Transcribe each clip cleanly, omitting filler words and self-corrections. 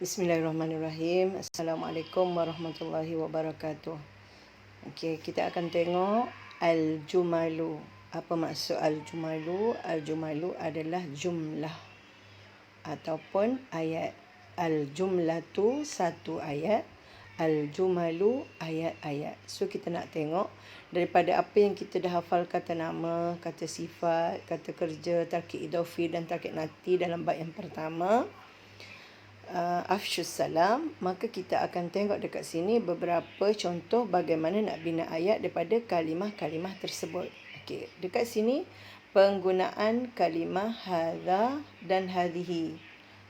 Bismillahirrahmanirrahim. Assalamualaikum warahmatullahi wabarakatuh. Okey, kita akan tengok al-jumalu. Apa maksud al-jumalu? Al-jumalu adalah jumlah ataupun ayat. Al-jumlatu satu ayat, al-jumalu ayat-ayat. So kita nak tengok daripada apa yang kita dah hafal, kata nama, kata sifat, kata kerja, tarkib idafi dan tarkib nati dalam bab yang pertama, afsyus salam, maka kita akan tengok dekat sini beberapa contoh bagaimana nak bina ayat daripada kalimah-kalimah tersebut. Okey, dekat sini penggunaan kalimah hadza dan hadhihi.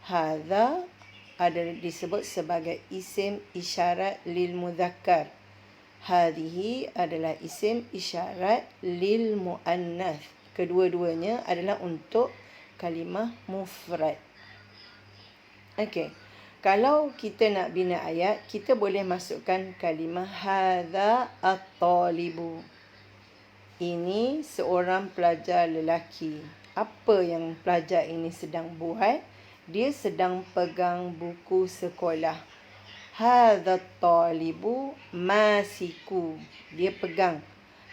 Hadza adalah disebut sebagai isim isyarat lil mudzakkar. Hadhihi adalah isim isyarat lil muannath. Kedua-duanya adalah untuk kalimah mufrad. Okey. Kalau kita nak bina ayat, kita boleh masukkan kalimah hadza at-talibu. Ini seorang pelajar lelaki. Apa yang pelajar ini sedang buat? Dia sedang pegang buku sekolah. Hadza at-talibu masiku. Dia pegang.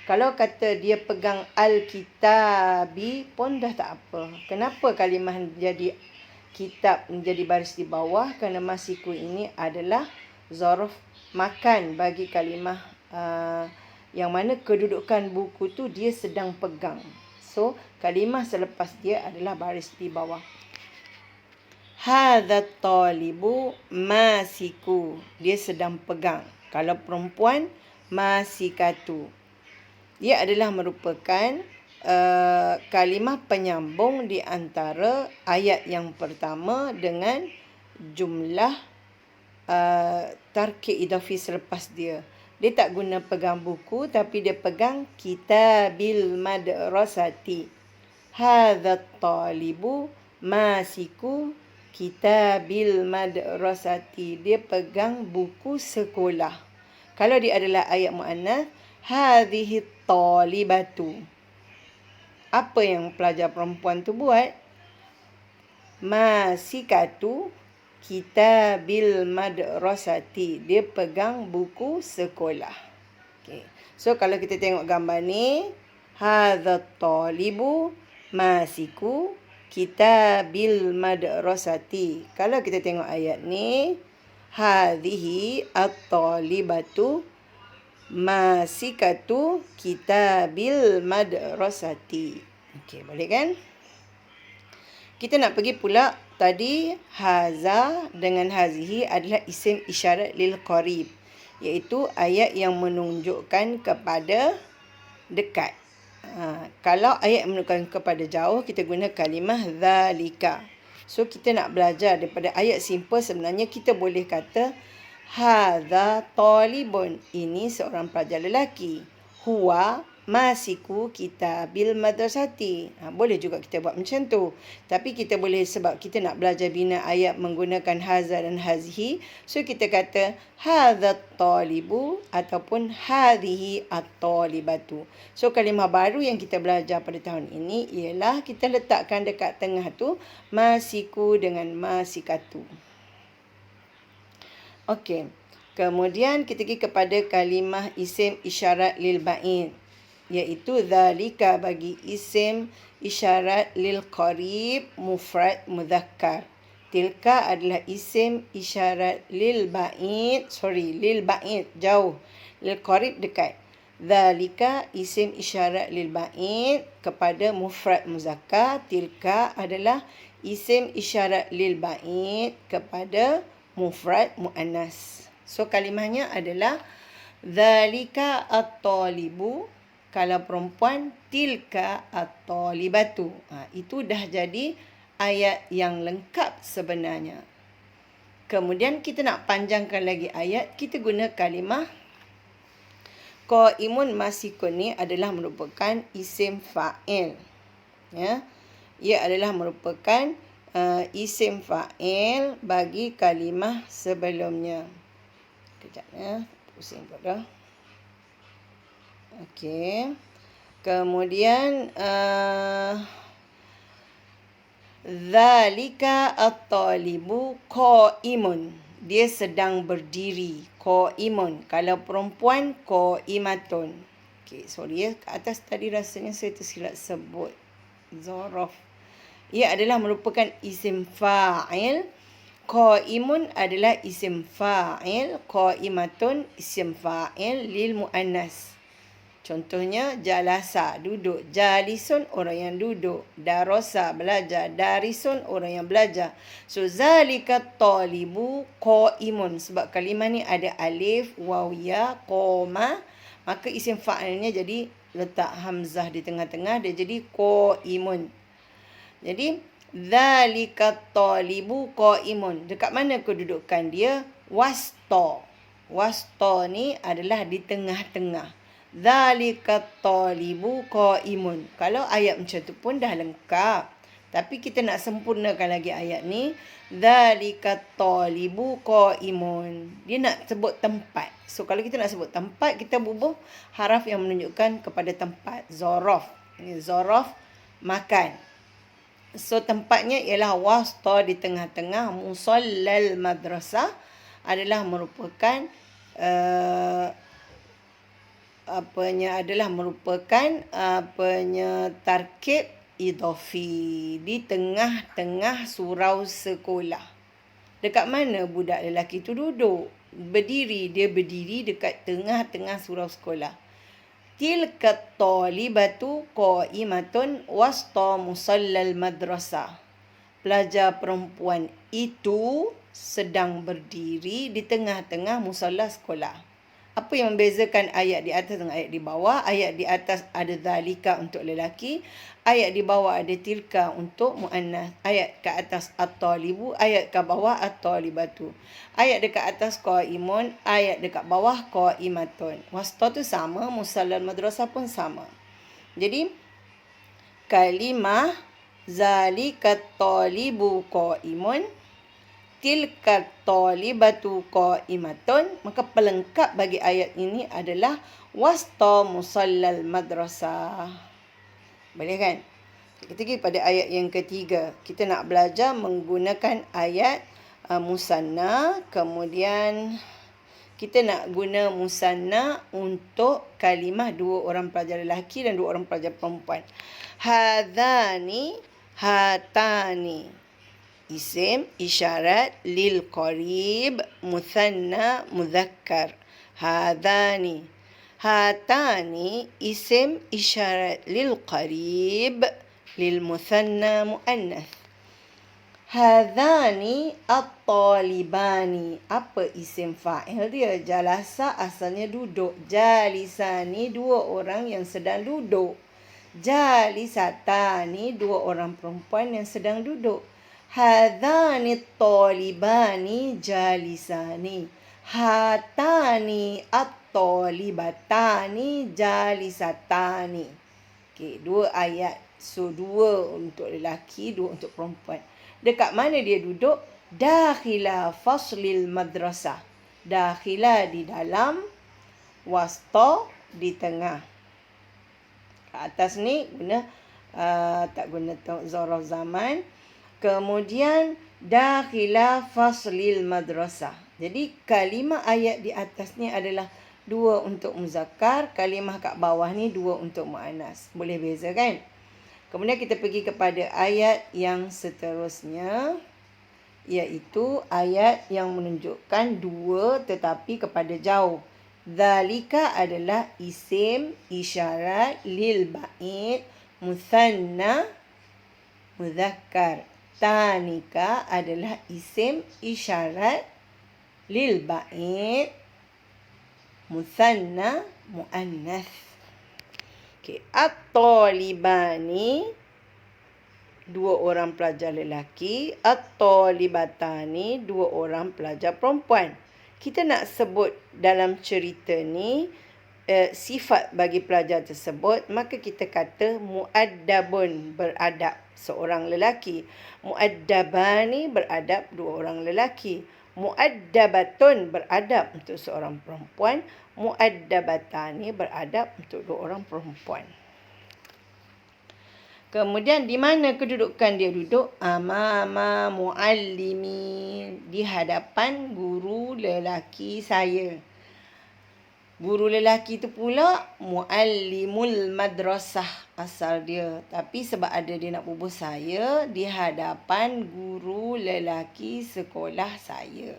Kalau kata dia pegang al-kitabi pun dah tak apa. Kenapa kalimah jadi kitab menjadi baris di bawah? Kerana masiku ini adalah zarf makan bagi kalimah yang mana kedudukan buku tu dia sedang pegang. So kalimah selepas dia adalah baris di bawah. Hadza talibu masiku. Dia sedang pegang. Kalau perempuan, masikatu. Dia adalah merupakan kalimah penyambung di antara ayat yang pertama dengan jumlah tarkib idafi selepas dia. Dia tak guna pegang buku, tapi dia pegang kitabil madrasati. Hadza talibu masiku kitabil madrasati. Dia pegang buku sekolah. Kalau dia adalah ayat muannas, hadhihi talibatu. Apa yang pelajar perempuan tu buat? Masikatu kitabil madrasati. Dia pegang buku sekolah. Okay. So kalau kita tengok gambar ni, hadza talibu masiku kitabil madrasati. Kalau kita tengok ayat ni, hadhihi at-talibatu masikatu kitabil madrasati. Okey, boleh kan? Kita nak pergi pula tadi haza dengan hazihi adalah isim isyarat lil qarib, iaitu ayat yang menunjukkan kepada dekat. Kalau ayat menunjukkan kepada jauh, kita guna kalimah zalika. So kita nak belajar daripada ayat simple, sebenarnya kita boleh kata hadza talibun. Ini seorang pelajar lelaki. Huwa masiku kitabil madrasati. Boleh juga kita buat macam tu. Tapi kita boleh, sebab kita nak belajar bina ayat menggunakan haza dan hazihi, so kita kata hadza talibu ataupun hadhihi at-talibatu. So kalimah baru yang kita belajar pada tahun ini ialah kita letakkan dekat tengah tu masiku dengan masikatu. Okey. Kemudian kita pergi kepada kalimah isim isyarat lil ba'id, iaitu zalika bagi isim isyarat lil qarib mufrad mudzakkar. Tilka adalah isim isyarat lil ba'id, lil ba'id jauh, lil qarib dekat. Zalika isim isyarat lil ba'id kepada mufrad muzakkar. Tilka adalah isim isyarat lil ba'id kepada mufrad muannas. So kalimahnya adalah zalika at-talibu. Kalau perempuan, tilka at-talibatu. Itu dah jadi ayat yang lengkap sebenarnya. Kemudian kita nak panjangkan lagi ayat, kita guna kalimah qaimun masikun. Ni adalah merupakan isim fa'il. Ya. Ia adalah merupakan isim fa'il bagi kalimah sebelumnya. Kejap ya, pusing pula dah. Okey. Kemudian Dzalika at-talibu qa'imun. Dia sedang berdiri. Qa'imun. Kalau perempuan, qa'imatun. Okey, sorry ya. Kat atas tadi rasanya saya tersilap sebut zaraf. Ia adalah merupakan isim fa'il. Qa'imun adalah isim fa'il. Qa'imatun isim fa'il lil mu'annas. Contohnya jalasa, duduk. Jalisun, orang yang duduk. Darasa, belajar. Darisun, orang yang belajar. So, zalikat talibu qa'imun. Sebab kalimah ni ada alif, waw, ya, qoma. Maka isim fa'ilnya jadi letak hamzah di tengah-tengah. Dia jadi qa'imun. Jadi, zalikat talibu qa'imun. Dekat mana kedudukan dia? Wasta. Wasta ni adalah di tengah-tengah. Dzalikat talibu qa'imun. Kalau ayat macam tu pun dah lengkap. Tapi kita nak sempurnakan lagi ayat ni. Dzalikat talibu qa'imun. Dia nak sebut tempat. So kalau kita nak sebut tempat, kita bubuh haraf yang menunjukkan kepada tempat. Zaraf. Ini zaraf makan. So tempatnya ialah wasta, di tengah-tengah. Musallal madrasah adalah merupakan tarkib idafi, di tengah-tengah surau sekolah. Dekat mana budak lelaki tu duduk? Berdiri. Dia berdiri dekat tengah-tengah surau sekolah. Tilkat talibatu qa'imatun wasta musallal madrasah. Pelajar perempuan itu sedang berdiri di tengah-tengah musalla sekolah. Apa yang membezakan ayat di atas dengan ayat di bawah? Ayat di atas ada zalika untuk lelaki. Ayat di bawah ada tilka untuk mu'annas. Ayat ke atas at-talibu. Ayat ke bawah at-talibatu. Ayat dekat atas qa'imun. Ayat dekat bawah qa'imatun. Wasta tu sama. Musallal madrasah pun sama. Jadi, kalimah zalikat talibu qa'imun. Tilkat talibatu qa'imatun. Maka pelengkap bagi ayat ini adalah wasta musallal madrasah. Boleh kan? Kita pergi pada ayat yang ketiga. Kita nak belajar menggunakan ayat musanna. Kemudian kita nak guna musanna untuk kalimah dua orang pelajar lelaki dan dua orang pelajar perempuan. Hadhani, hatani. Isim isyarat lil qarib muthanna mudzakkar. Hadani. Hatani isim isyarat lil qarib lil muthanna muannath. Hadani at-talibani. Apa isim fa'il dia? Jalasa asalnya duduk. Jalisani dua orang yang sedang duduk. Jalisatani dua orang perempuan yang sedang duduk. Hadhani at-talibani jalisani. Hatani at-talibatani jalisatani. Okey, dua ayat. So, dua untuk lelaki, dua untuk perempuan. Dekat mana dia duduk? Dakhila faslil madrasah. Dakhila di dalam, wasta di tengah. Kat atas ni guna tak guna zaraf zaman. Kemudian dakhila faslil madrasah. Jadi kalimah ayat di atas ni adalah dua untuk muzakkar, kalimah kat bawah ni dua untuk muannas. Boleh beza kan? Kemudian kita pergi kepada ayat yang seterusnya, iaitu ayat yang menunjukkan dua tetapi kepada jauh. Dzalika adalah isim isyarat lil ba'id muthanna mudzakkar. Tanika adalah isim isyarat lil ba'id muthanna muannath. Okey, at-talibani dua orang pelajar lelaki, at-talibatani dua orang pelajar perempuan. Kita nak sebut dalam cerita ni sifat bagi pelajar tersebut, maka kita kata muaddabun, beradab, seorang lelaki. Muaddabani, beradab, dua orang lelaki. Muaddabatun, beradab untuk seorang perempuan. Muaddabatani, beradab untuk dua orang perempuan. Kemudian di mana kedudukan dia duduk? Amama muallimi, di hadapan guru lelaki saya. Guru lelaki tu pula muallimul madrasah asal dia. Tapi sebab ada dia nak bubuh saya di hadapan guru lelaki sekolah saya.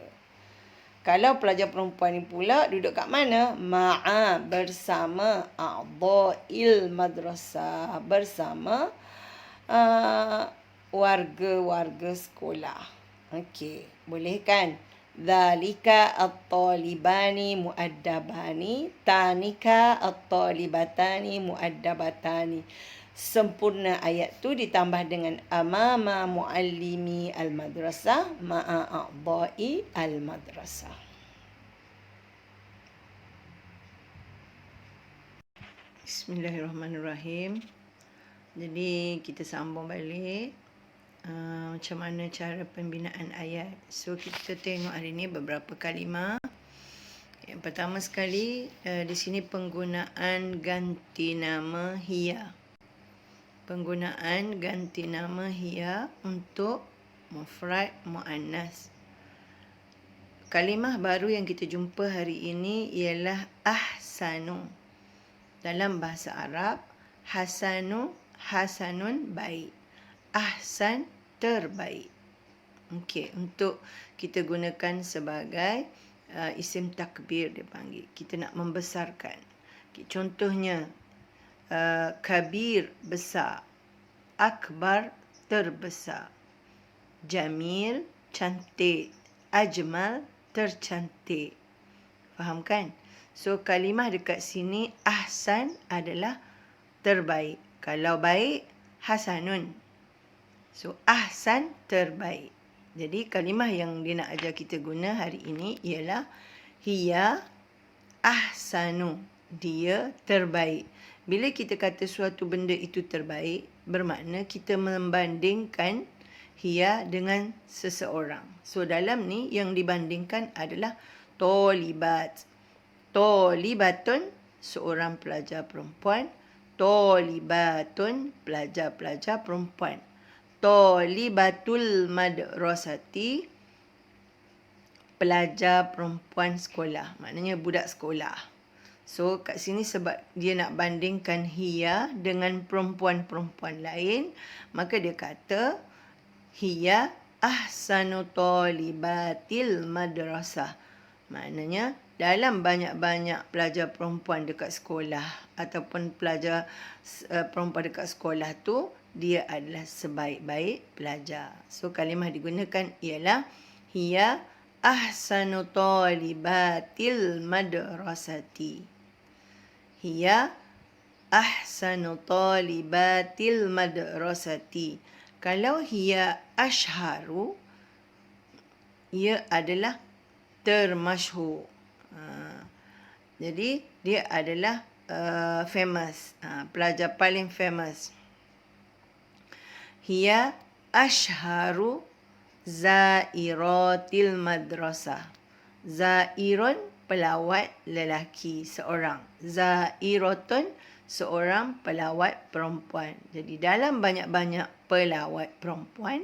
Kalau pelajar perempuan ni pula duduk kat mana? Ma'a, bersama a'dha'il madrasah, bersama warga-warga sekolah. Okey, boleh kan? Dzalika at-talibani mu'addabani, tanika at-talibatani mu'addabatani. Sempurna ayat tu ditambah dengan amama muallimi al-madrasah ma'a a'dha'i al-madrasah. Bismillahirrahmanirrahim. Jadi kita sambung balik macam mana cara pembinaan ayat. So kita tengok hari ni beberapa kalimah. Yang pertama sekali di sini penggunaan ganti nama hiya. Penggunaan ganti nama hiya untuk mufrad muannas. Kalimah baru yang kita jumpa hari ini ialah ahsanu. Dalam bahasa Arab, hasanun baik. Ahsan terbaik. Okey, untuk kita gunakan sebagai isim takbir dia panggil. Kita nak membesarkan. Okay, contohnya kabir besar, akbar terbesar, jamil cantik, ajmal tercantik. Faham kan? So kalimah dekat sini ahsan adalah terbaik. Kalau baik hasanun. So ahsan terbaik. Jadi kalimah yang dia nak ajar kita guna hari ini ialah hiya ahsanu. Dia terbaik. Bila kita kata suatu benda itu terbaik, bermakna kita membandingkan hiya dengan seseorang. So dalam ni yang dibandingkan adalah tolibat. Tolibatun seorang pelajar perempuan. Tolibatun pelajar-pelajar perempuan. Tolibatul madrasati pelajar perempuan sekolah. Maknanya budak sekolah. So kat sini sebab dia nak bandingkan hiya dengan perempuan-perempuan lain, maka dia kata hiya ahsanu talibatil madrasah. Maknanya dalam banyak-banyak pelajar perempuan dekat sekolah ataupun pelajar perempuan dekat sekolah tu, dia adalah sebaik-baik pelajar. So kalimah digunakan ialah hiya ahsanu talibatil madrasati. Hiya ahsanu talibatil madrasati. Kalau hiya ashharu, ia adalah termasyhur. Jadi dia adalah famous, pelajar paling famous. Hiya ashharu zairatil madrasah. Zairun pelawat lelaki seorang. Zairatun seorang pelawat perempuan. Jadi dalam banyak-banyak pelawat perempuan,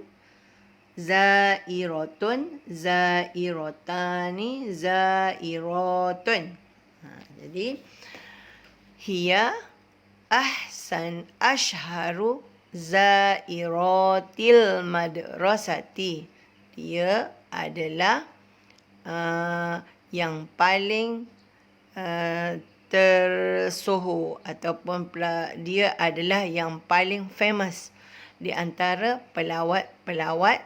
zairatun, zairatani, zairatun. Jadi hiya ashharu zairatil madrasati. Dia adalah yang paling tersohor ataupun dia adalah yang paling famous di antara pelawat-pelawat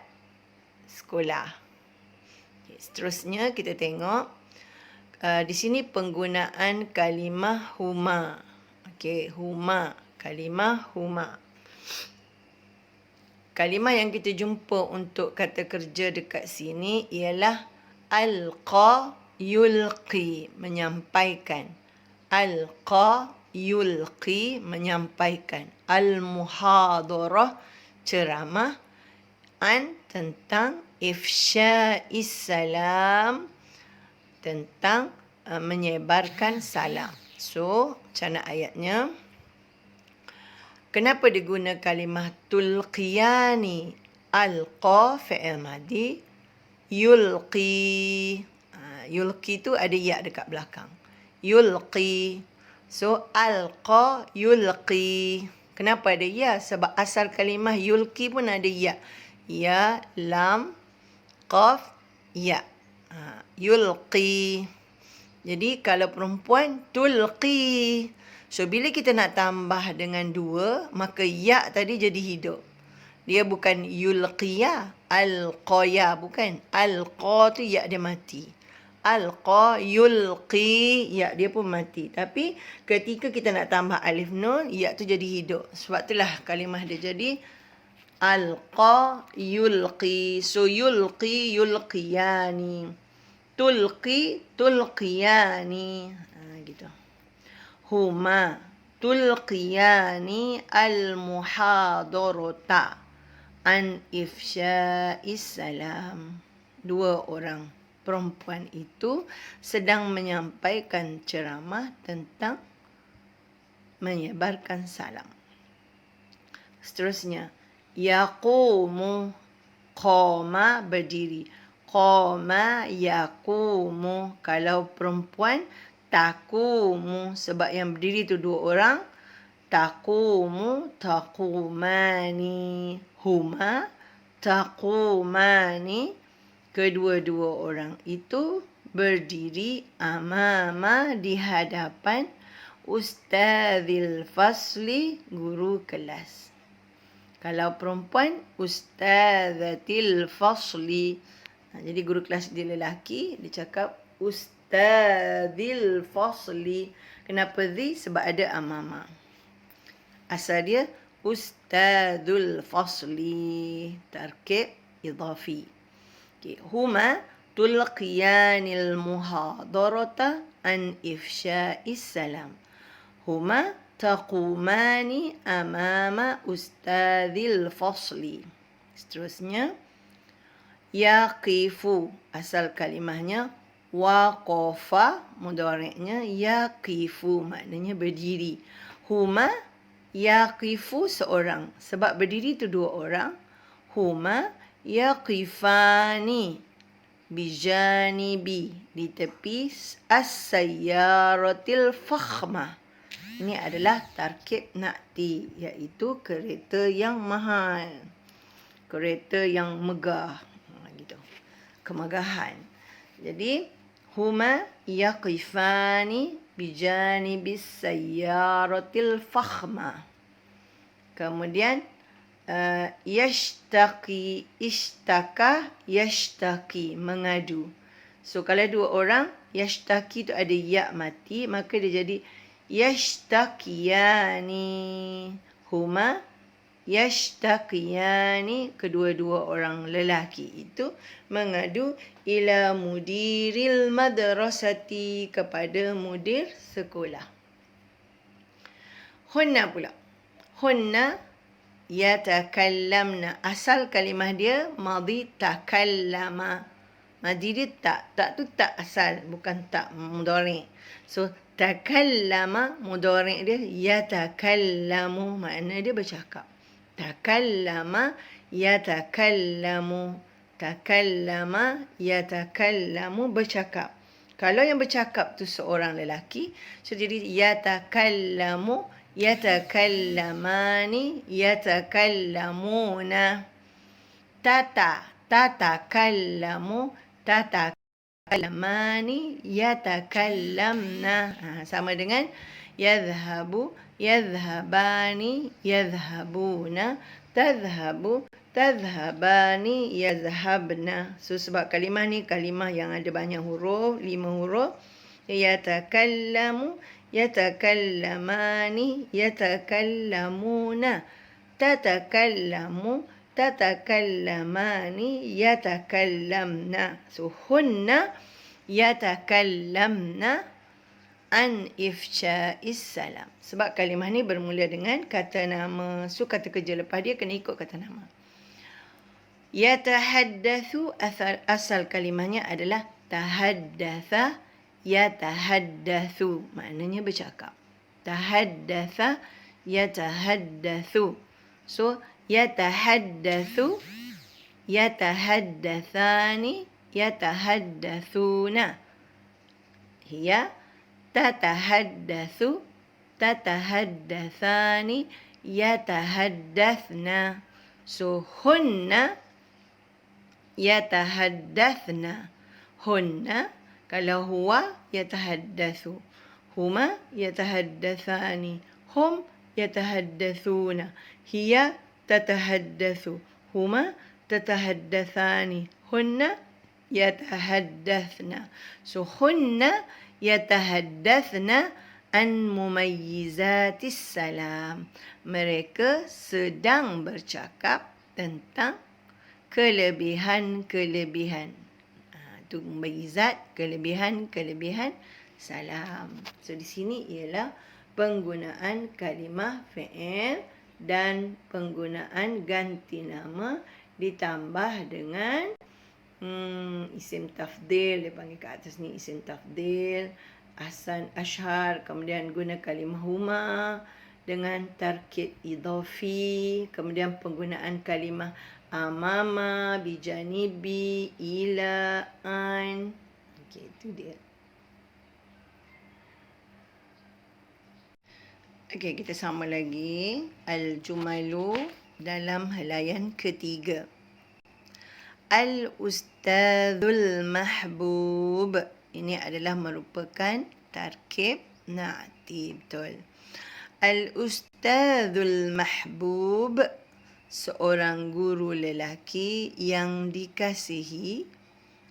sekolah. Okay, seterusnya kita tengok di sini penggunaan kalimah huma. Okey, huma, kalimah huma. Kalimah yang kita jumpa untuk kata kerja dekat sini ialah alqa yulqi, menyampaikan. Alqa yulqi, menyampaikan. Al-muhadarah, ceramah. An, tentang. Ifsya'is salam, tentang menyebarkan salam. So, macam mana ayatnya? Kenapa dia guna kalimah tulqiyani? Alqa fi'il madi, yulqi. Yulqi tu ada ya dekat belakang. Yulqi. So alqa yulqi. Kenapa ada ya? Sebab asal kalimah yulqi pun ada ya. Ya, lam, qaf, ya. Yulqi. Jadi kalau perempuan tulqi. So bila kita nak tambah dengan 2, maka ya tadi jadi hidup. Dia bukan yulqiya, alqaya, bukan. Alqa tu ya dia mati. Alqa yulqi, ya dia pun mati. Tapi ketika kita nak tambah alif nun, ya tu jadi hidup. Sebab itulah kalimah dia jadi alqa yulqi. So yulqi yulqiyani. Tulqi tulqiyani. Gitu. Huma tulqiyani al-muhadarata an ifsya'is salam. 2 orang perempuan itu sedang menyampaikan ceramah tentang menyebarkan salam. Seterusnya, yaqumu, qama berdiri. Qama yaqumu. Kalau perempuan, taqumu. Sebab yang berdiri tu 2 orang. Taqumu, taqumani. Huma, taqumani. Kedua-dua orang itu berdiri amama, di hadapan ustadzil fasli, guru kelas. Kalau perempuan, ustadzatil fasli. Jadi guru kelas dia lelaki, dia cakap ustadzil fasli. Kenapa di? Sebab ada amama. Asal dia ustadzul fasli. Tarkib idhafi. Okay. Huma tulqiyanil muhadarata an ifsya'is salam. Huma taqumani amama ustadzil fasli. Seterusnya, yaqifu. Asal kalimahnya waqafa, mudhari'nya yaqifu, maknanya berdiri. Huma yaqifu, seorang. Sebab berdiri tu 2 orang. Huma yaqifani bijanibi, di tepi as-sayyaratil fakhmah. Ini adalah tarkib na'ti, iaitu kereta yang mahal. Kereta yang megah. Gitu. Kemegahan. Jadi, huma yaqifani bijanibis sayyaratil fakhmah. Kemudian, yashtaki, ishtaka, yashtaki, mengadu. So kalau 2 orang, yashtaki tu ada ya mati, maka dia jadi yashtakiyani. Huma yashtakiyani, kedua-dua orang lelaki itu mengadu ila mudiril madrasati, kepada mudir sekolah. Hunna pula. Hunna yatakallamna. Asal kalimah dia madhi takallama. Madhi dia tak. Tak tu tak asal. Bukan tak mudhari'. So, takallama mudhari' dia yatakallamu. Makna dia bercakap. Takallama yatakallamu. Takallama yatakallamu, bercakap. Kalau yang bercakap tu seorang lelaki, so jadi yatakallamu, yatakallamani, yatakallamuna. Tatakallamu, yatakallamani, yatakallamna. Sama dengan yadhhabu, yadhhabani, yadhhabuna. Tadhhabu, tadhhabani, yadhhabna. So sebab kalimah ni kalimah yang ada banyak huruf, 5 huruf. Yatakallamu, yatakallamani, yatakallamuna. Tatakallamu, tatakallamani, yatakallamna. So hunna yatakallamna an ifsya'is salam. Sebab kalimah ni bermula dengan kata nama. So kata kerja lepas dia kena ikut kata nama. Yatahaddathu, asal kalimahnya adalah tahaddatha, yatahaddathu, maknanya bercakap. Tahaddatha yatahaddatsu. So yatahaddatsu, yatahaddatsani, yatahaddatsuna. Hiya tatahaddatsu, tatahaddatsani, yatahaddatsna. So hunna yatahaddatsna. Hunna, kalau huwa yatahaddatsu, huma yatahaddatsani, hum yatahaddatsuna, hiya tatahaddatsu, huma tatahaddatsani, hunna yatahaddatsna. So hunna yatahaddatsna an mumayyizatis salam. Mereka sedang bercakap tentang kelebihan-kelebihan. Itu mumayyizat, kelebihan-kelebihan salam. So di sini ialah penggunaan kalimah fi'il dan penggunaan ganti nama ditambah dengan isim tafdil. Dia panggil kat atas ni isim tafdil, ahsan, ashar. Kemudian guna kalimah huma dengan tarkib idhafi. Kemudian penggunaan kalimah amama, bijanibi, ila, an. Okey, itu dia. Okey, kita sama lagi. Al-jumalu dalam halayan ketiga. Al-ustadzul mahbub. Ini adalah merupakan tarkib na'ti. Betul. Al-ustadzul mahbub, seorang guru lelaki yang dikasihi.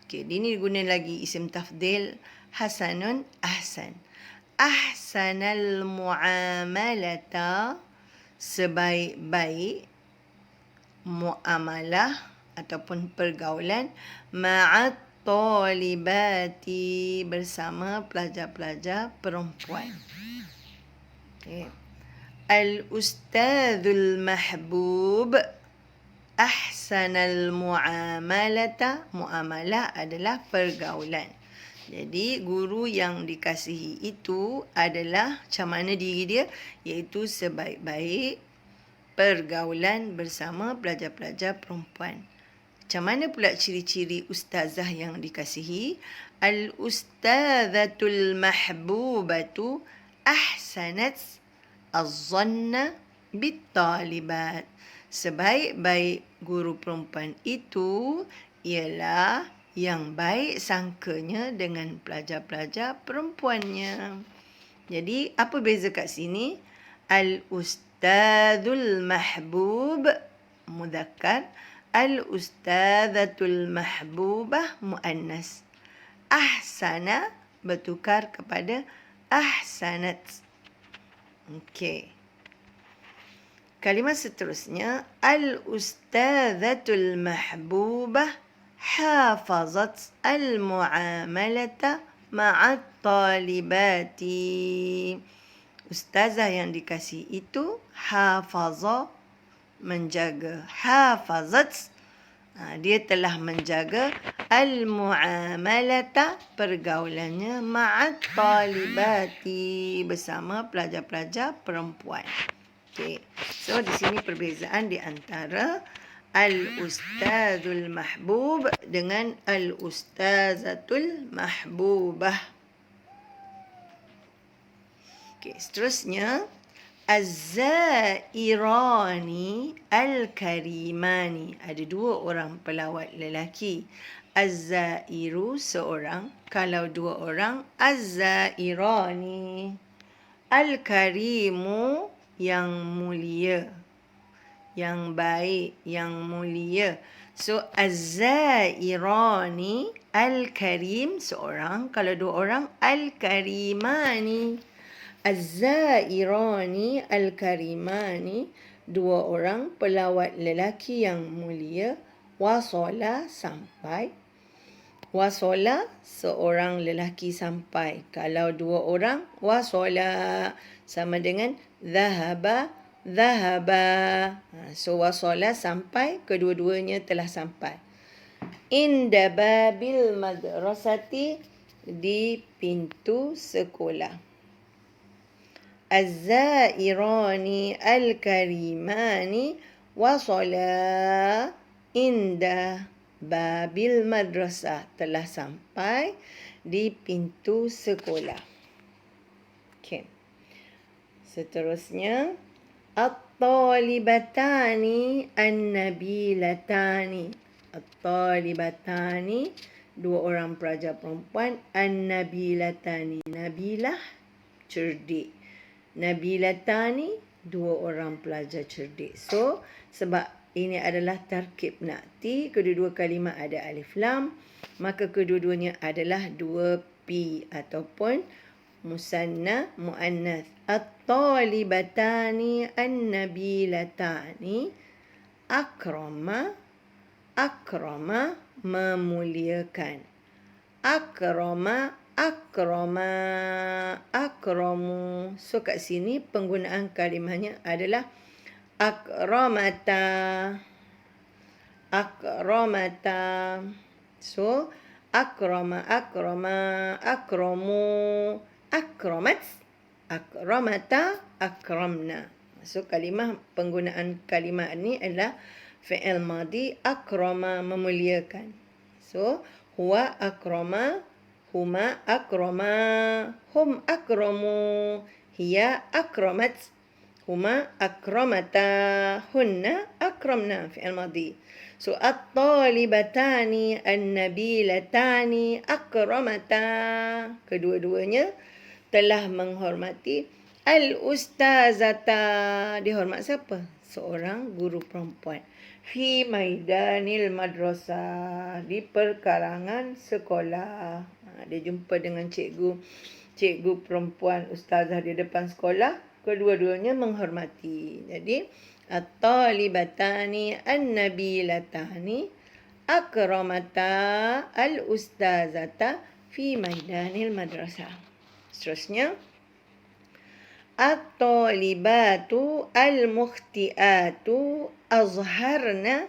Okey, ini guna lagi isim tafdil. Hasanun, ahsan. Ahsanal muamalata, sebaik-baik muamalah ataupun pergaulan, ma'at talibati, bersama pelajar-pelajar perempuan. Okay. Al-ustadzul mahbub ahsanal muamalata. Muamalah adalah pergaulan. Jadi guru yang dikasihi itu adalah macam mana diri dia, iaitu sebaik-baik pergaulan bersama pelajar-pelajar perempuan. Macam mana pula ciri-ciri ustazah yang dikasihi? Al-ustazatul mahbubatu ahsanat az-zanna bit-talibat. Sebaik-baik guru perempuan itu ialah yang baik sangkanya dengan pelajar-pelajar perempuannya. Jadi apa beza kat sini? Al-ustadzul mahbub mudzakkar, al-ustadzatul mahbubah muannas. Ahsana bertukar kepada ahsanat. Okey. Kalimah seterusnya, al-ustadzatul mahbubah hafazat al-muamalata ma'at talibati. Ustazah yang dikasih itu hafaza, menjaga. Hafazat, dia telah menjaga al-muamalata, pergaulannya, ma'at talibati, bersama pelajar-pelajar perempuan. Okay. So di sini perbezaan di antara al-ustadzul mahbub dengan al-ustazatul mahbubah. Okey, seterusnya az-zairani al-karimani. Ada dua orang pelawat lelaki. Az-zairu seorang, kalau dua orang az-zairani. Al-karimu yang mulia, yang baik, yang mulia. So az-zairani al-karim seorang, kalau dua orang al-karimani. Az-zairani al-karimani, dua orang pelawat lelaki yang mulia. Wasala sampai. Wasala seorang lelaki sampai. Kalau dua orang wasala sama dengan zahaba, zahaba. So wasala sampai, kedua-duanya telah sampai. Inda babil madrasati, di pintu sekolah. Az-zairani al-karimani wasala inda babil madrasah. Telah sampai di pintu sekolah. Okey. Seterusnya, at-talibatani an-nabilatani. At-talibatani, dua orang pelajar perempuan. An-nabilatani, nabilah, cerdik. Nabilatani, dua orang pelajar cerdik. So, sebab ini adalah tarkib na'ti, kedua-dua kalimah ada alif lam, maka kedua-duanya adalah dua P ataupun musanna muannas. At-talibatani an-nabilatani akrama, akrama memuliakan. Akrama, akrama, akramu. So kat sini penggunaan kalimahnya adalah akramata, akramata. So akrama, akrama, akramu, akramat, akramata, akramna. So kalimah, penggunaan kalimah ni adalah fi'il madi, akrama memuliakan. So huwa akrama, huma akrama, hum akramu, hiya akramat, huma akramata, hunna akramna, fi'il madi. So at-talibatani an-nabilatani akramata, kedua-duanya telah menghormati al-ustazata. Dihormat siapa? Seorang guru perempuan. Fi maidanil madrasah, di perkarangan sekolah. Dia jumpa dengan cikgu perempuan, ustazah di depan sekolah. Kedua-duanya menghormati. Jadi at-talibatani an-nabilatani akramata al-ustazata fi maidanil madrasah. Seterusnya, at-talibatu al-mukhtiatu azharna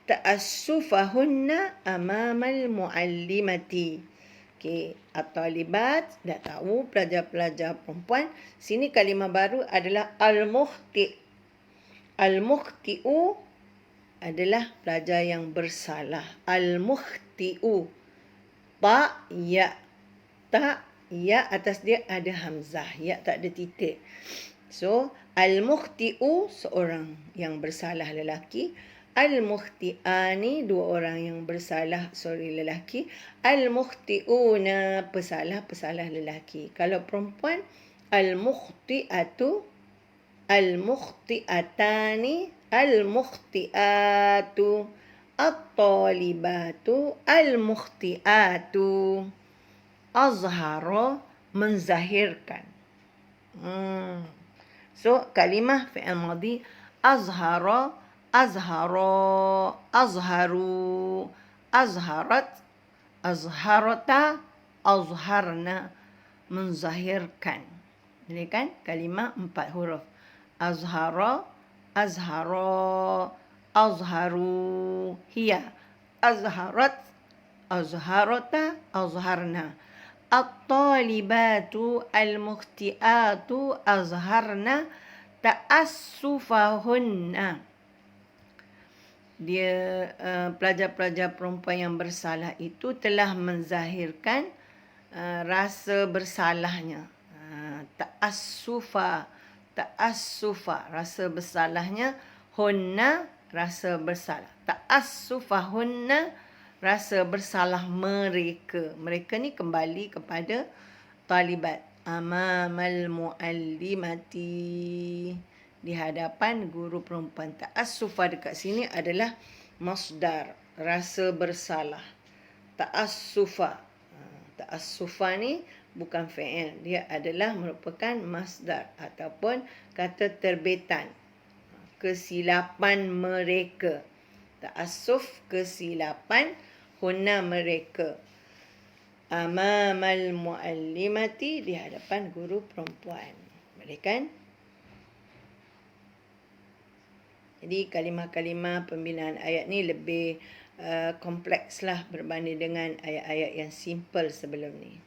ta'assufahunna amamal muallimati. Okey, at-talibat, dah tahu pelajar-pelajar perempuan. Sini kalimah baru adalah al-mukhti. Al-mukhti'u adalah pelajar yang bersalah. Al-mukhti'u. Ta, ya. Ta, ya, atas dia ada hamzah. Ya tak ada titik. So, al-mukhti'u, seorang yang bersalah lelaki. Al-mukhti'ani, dua orang yang bersalah, lelaki. Al-mukhti'una, pesalah lelaki. Kalau perempuan, al-mukhti'atu, al-mukhti'atani, al-mukhti'atu, at-talibatu, al-mukhti'atu. Azhara, menzahirkan. So, kalimah fi'il madi, azhara, azhara, azharu, azharat, azharata, azharna, menzahirkan. Ini kan kalimah 4 huruf. Azhara, azhara, azharu, hiya, azharat, azharata, azharna. At-talibatu al-mukhtiatu azharna ta'assufahunna. Dia pelajar-pelajar perempuan yang bersalah itu telah menzahirkan rasa bersalahnya. Ta'assufa, rasa bersalahnya. Hunna, rasa bersalah. Ta'assufahunna, rasa bersalah mereka. Mereka ni kembali kepada talibat. Amamal muallimati, di hadapan guru perempuan. Ta'assufa dekat sini adalah masdar, rasa bersalah. Ta'assufa. Ta'assufa ni bukan fi'il. Dia adalah merupakan masdar ataupun kata terbitan. Kesilapan mereka. Ta'assuf, kesilapan. Hunna, mereka. Amamal muallimati, di hadapan guru perempuan. Boleh kan? Jadi kalimah-kalimah pembinaan ayat ni lebih kompleks lah berbanding dengan ayat-ayat yang simple sebelum ni.